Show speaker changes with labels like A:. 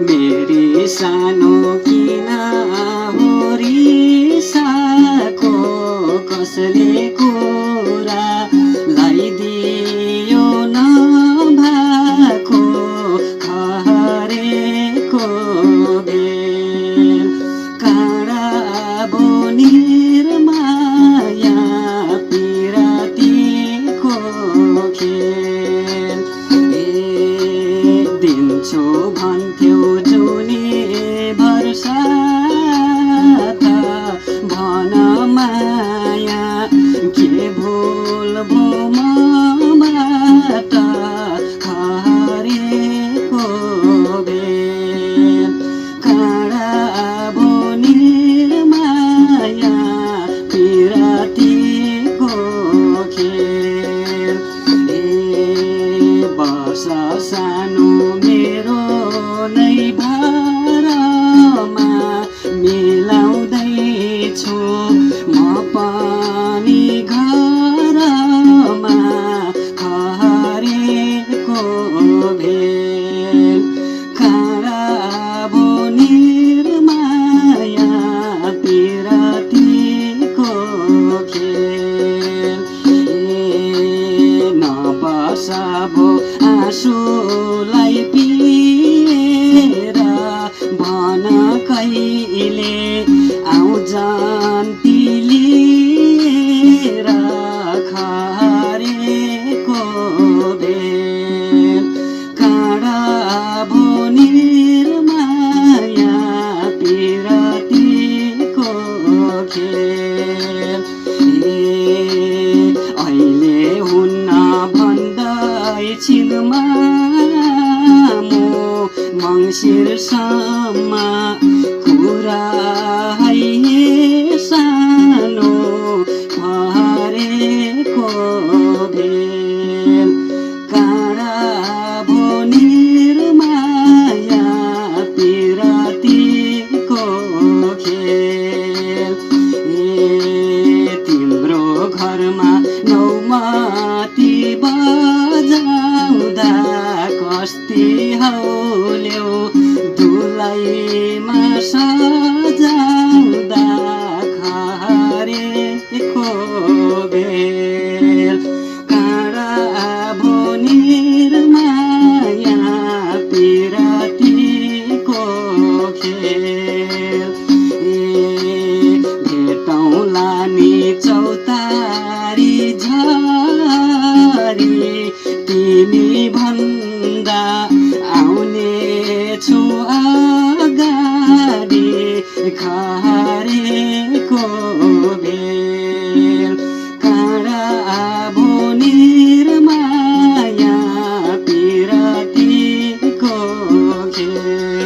A: मेरी सानो किन हो रिसाको कसले कुरा लगाइदियो नभाको खहरेको बेल काँडा बोनिर माया पिरातीको खेल दिन्छु भन्थ्यौ जुनी भरसा त भन माया के भुल भो मबाट खहरेको बेल काँडा बोनिर माया पिरातीको खेल वर्षा सानो मेरो नै भारमा मिलाउँदैछु म पनि घरमा खहरेको भेल काँडा बोनिर माया पिरातीको खेल नबसाबो आँसुलाई पिएर भन कहिले आउँछन् तिलेर खहरेको बेल काँडा बोनिर माया पिरातीको खेल अहिले हुन्न भन्दैछिन् मामु मङ्सिरसम्म कुरा है सानो खहरेको भेल काँडा बोनिर माया पिरातीको खेल तिम्रो घरमा नौमती बजाउँदा कस्ती हौल्यौ दुलैमा सजाउँदा खहरेको बेल काँडा बोनिर माया पिरातीको खेल भेटौँला नि चौतारी झरी तिमी भन्दा आउने छु अगाडि खहरेको बेल काँडा बोनिर माया पिरातीको खेल